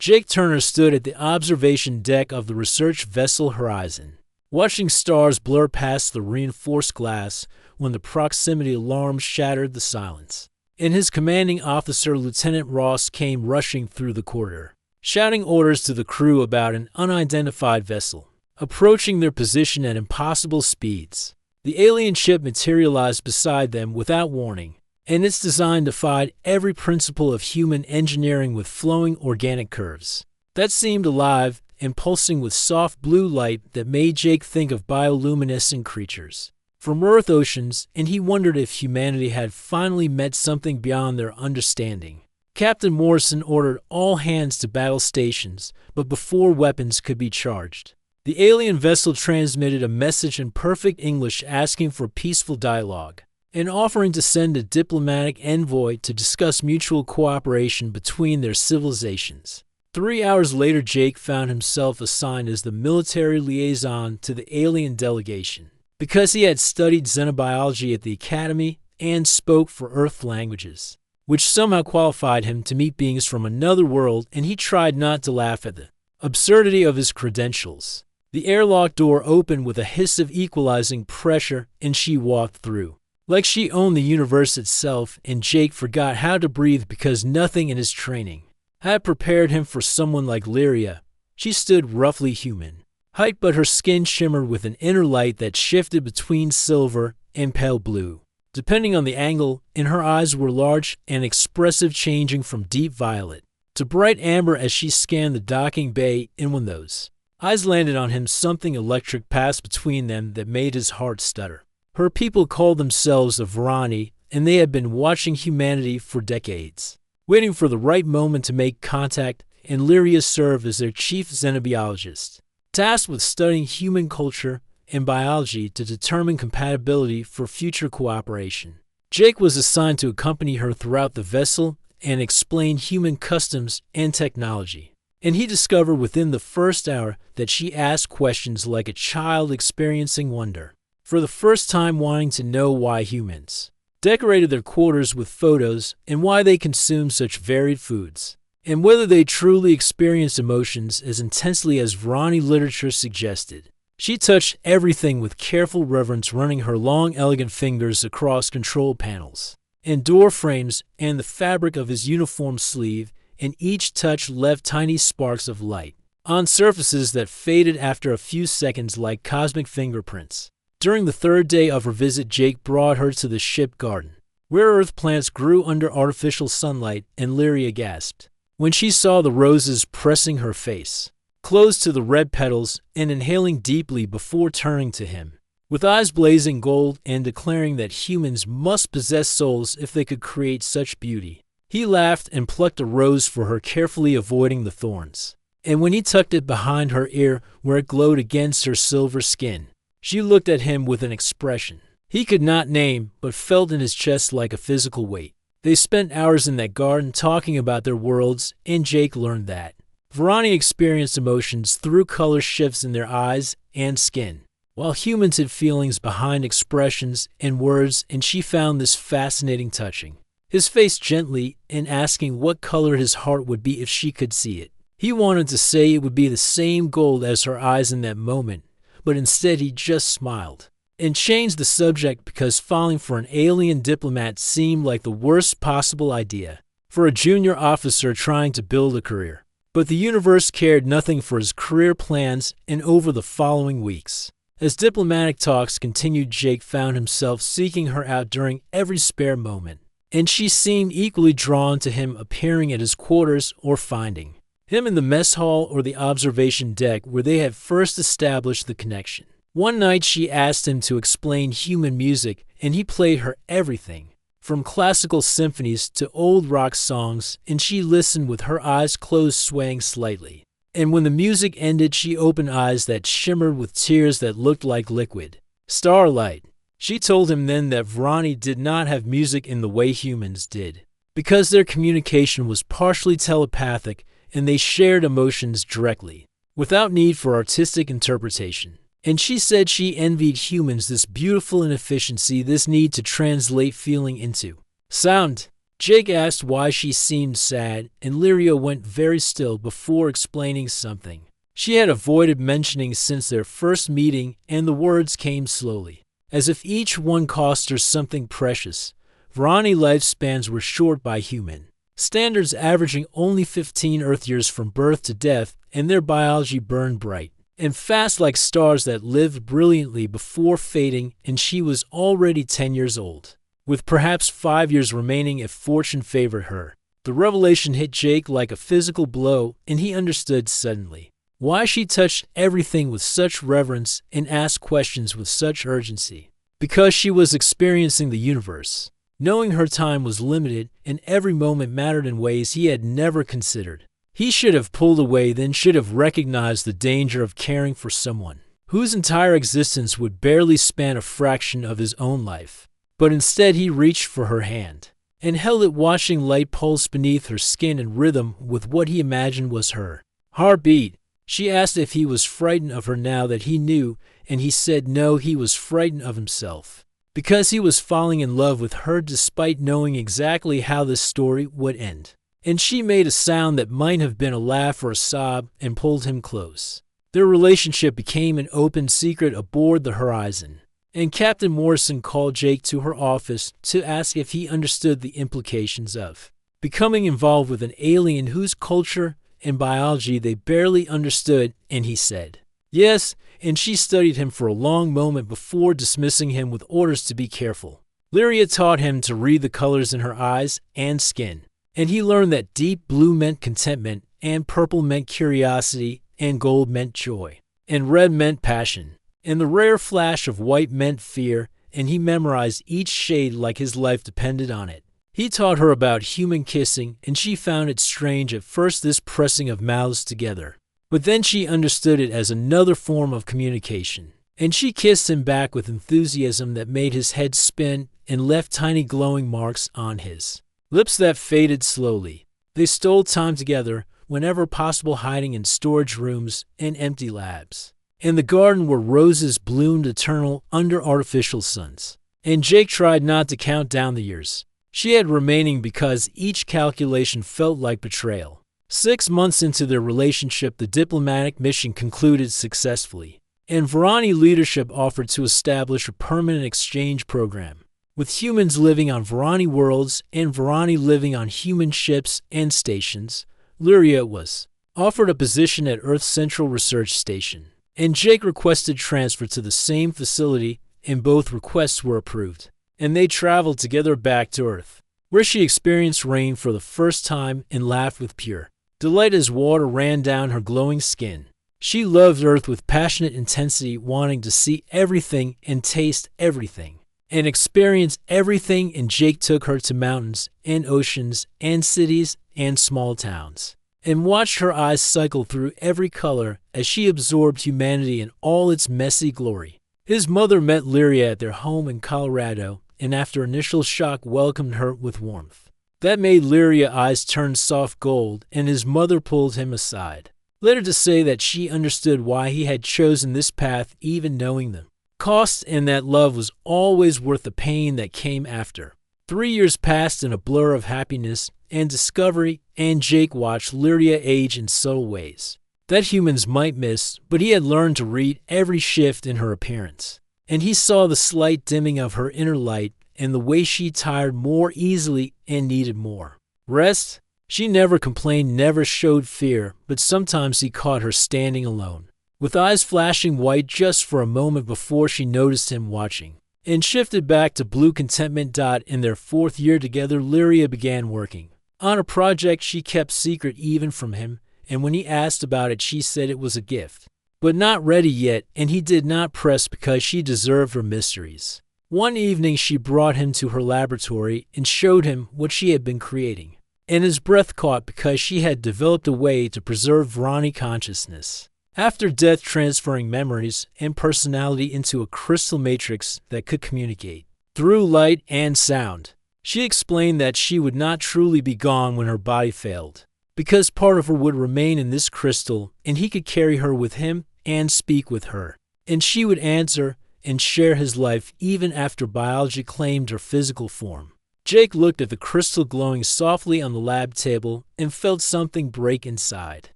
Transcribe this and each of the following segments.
Jake Turner stood at the observation deck of the research vessel Horizon, watching stars blur past the reinforced glass when the proximity alarm shattered the silence. And his commanding officer, Lieutenant Ross, came rushing through the corridor, shouting orders to the crew about an unidentified vessel, approaching their position at impossible speeds. The alien ship materialized beside them without warning, and its design defied every principle of human engineering with flowing organic curves that seemed alive and pulsing with soft blue light that made Jake think of bioluminescent creatures from Earth oceans, and he wondered if humanity had finally met something beyond their understanding. Captain Morrison ordered all hands to battle stations, but before weapons could be charged, the alien vessel transmitted a message in perfect English asking for peaceful dialogue and offering to send a diplomatic envoy to discuss mutual cooperation between their civilizations. 3 hours later, Jake found himself assigned as the military liaison to the alien delegation. Because he had studied xenobiology at the academy and spoke for Earth languages, which somehow qualified him to meet beings from another world, and he tried not to laugh at the absurdity of his credentials. The airlock door opened with a hiss of equalizing pressure, and she walked through, like she owned the universe itself, and Jake forgot how to breathe because nothing in his training had prepared him for someone like Lyria. She stood roughly human height, but her skin shimmered with an inner light that shifted between silver and pale blue, depending on the angle, and her eyes were large and expressive, changing from deep violet to bright amber as she scanned the docking bay. And when those eyes landed on him, something electric passed between them that made his heart stutter. Her people called themselves the Varani, and they had been watching humanity for decades, waiting for the right moment to make contact, and Lyria served as their chief xenobiologist, tasked with studying human culture and biology to determine compatibility for future cooperation. Jake was assigned to accompany her throughout the vessel and explain human customs and technology. And he discovered within the first hour that she asked questions like a child experiencing wonder, for the first time wanting to know why humans decorated their quarters with photos and why they consumed such varied foods, and whether they truly experienced emotions as intensely as Varani literature suggested. She touched everything with careful reverence, running her long, elegant fingers across control panels and door frames and the fabric of his uniform sleeve, and each touch left tiny sparks of light on surfaces that faded after a few seconds like cosmic fingerprints. During the third day of her visit, Jake brought her to the ship garden, where earth plants grew under artificial sunlight, and Lyria gasped when she saw the roses pressing her face close to the red petals and inhaling deeply before turning to him, with eyes blazing gold, and declaring that humans must possess souls if they could create such beauty. He laughed and plucked a rose for her, carefully avoiding the thorns, and when he tucked it behind her ear where it glowed against her silver skin, she looked at him with an expression he could not name but felt in his chest like a physical weight. They spent hours in that garden talking about their worlds, and Jake learned that Varani experienced emotions through color shifts in their eyes and skin, while humans had feelings behind expressions and words, and she found this fascinating, touching his face gently and asking what color his heart would be if she could see it. He wanted to say it would be the same gold as her eyes in that moment, but instead he just smiled and changed the subject because falling for an alien diplomat seemed like the worst possible idea for a junior officer trying to build a career. But the universe cared nothing for his career plans, and over the following weeks, as diplomatic talks continued, Jake found himself seeking her out during every spare moment, and she seemed equally drawn to him, appearing at his quarters or finding him in the mess hall or the observation deck where they had first established the connection. One night she asked him to explain human music, and he played her everything from classical symphonies to old rock songs, and she listened with her eyes closed, swaying slightly. And when the music ended, she opened eyes that shimmered with tears that looked like liquid starlight. She told him then that Varani did not have music in the way humans did, because their communication was partially telepathic and they shared emotions directly, without need for artistic interpretation. And she said she envied humans this beautiful inefficiency, this need to translate feeling into sound. Jake asked why she seemed sad, and Lyria went very still before explaining something she had avoided mentioning since their first meeting, and the words came slowly, as if each one cost her something precious. Varani lifespans were short by human standards, averaging only 15 Earth years from birth to death, and their biology burned bright and fast like stars that lived brilliantly before fading, and she was already 10 years old, with perhaps 5 years remaining if fortune favored her. The revelation hit Jake like a physical blow, and he understood suddenly why she touched everything with such reverence and asked questions with such urgency. Because she was experiencing the universe, knowing her time was limited and every moment mattered in ways he had never considered. He should have pulled away, then should have recognized the danger of caring for someone whose entire existence would barely span a fraction of his own life. But instead he reached for her hand and held it, watching light pulse beneath her skin in rhythm with what he imagined was her heartbeat. She asked if he was frightened of her now that he knew, and he said no, he was frightened of himself, because he was falling in love with her despite knowing exactly how this story would end. And she made a sound that might have been a laugh or a sob and pulled him close. Their relationship became an open secret aboard the Horizon, and Captain Morrison called Jake to her office to ask if he understood the implications of becoming involved with an alien whose culture and biology they barely understood, and he said yes, and she studied him for a long moment before dismissing him with orders to be careful. Lyria taught him to read the colors in her eyes and skin, and he learned that deep blue meant contentment, and purple meant curiosity, and gold meant joy, and red meant passion, and the rare flash of white meant fear, and he memorized each shade like his life depended on it. He taught her about human kissing, and she found it strange at first, this pressing of mouths together. But then she understood it as another form of communication, and she kissed him back with enthusiasm that made his head spin and left tiny glowing marks on his lips that faded slowly. They stole time together, whenever possible, hiding in storage rooms and empty labs, in the garden where roses bloomed eternal under artificial suns. And Jake tried not to count down the years she had remaining, because each calculation felt like betrayal. 6 months into their relationship, the diplomatic mission concluded successfully, and Varani leadership offered to establish a permanent exchange program, with humans living on Varani worlds and Varani living on human ships and stations. Lyria was offered a position at Earth's Central Research Station, and Jake requested transfer to the same facility, and both requests were approved. And they traveled together back to Earth, where she experienced rain for the first time and laughed with pure delight as water ran down her glowing skin. She loved Earth with passionate intensity, wanting to see everything and taste everything and experience everything, and Jake took her to mountains and oceans and cities and small towns, and watched her eyes cycle through every color as she absorbed humanity in all its messy glory. His mother met Lyria at their home in Colorado, and after initial shock welcomed her with warmth that made Lyria's eyes turn soft gold, and his mother pulled him aside, later to say that she understood why he had chosen this path, even knowing the cost, and that love was always worth the pain that came after. 3 years passed in a blur of happiness and discovery, and Jake watched Lyria age in subtle ways that humans might miss, but he had learned to read every shift in her appearance. And he saw the slight dimming of her inner light, and the way she tired more easily and needed more rest. She never complained, never showed fear, but sometimes he caught her standing alone, with eyes flashing white just for a moment before she noticed him watching, and shifted back to blue contentment. In their 4th year together, Lyria began working on a project she kept secret even from him, and when he asked about it, she said it was a gift, but not ready yet, and he did not press because she deserved her mysteries. One evening she brought him to her laboratory and showed him what she had been creating, and his breath caught because she had developed a way to preserve Varani consciousness after death, transferring memories and personality into a crystal matrix that could communicate through light and sound. She explained that she would not truly be gone when her body failed, because part of her would remain in this crystal, and he could carry her with him and speak with her, and she would answer and share his life even after biology claimed her physical form. Jake looked at the crystal glowing softly on the lab table and felt something break inside.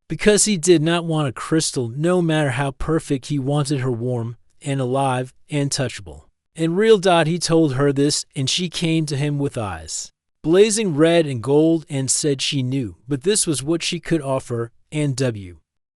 Because he did not want a crystal, no matter how perfect, he wanted her warm and alive and touchable. In real Dot, he told her this, and she came to him with eyes blazing red and gold and said she knew, but this was what she could offer, and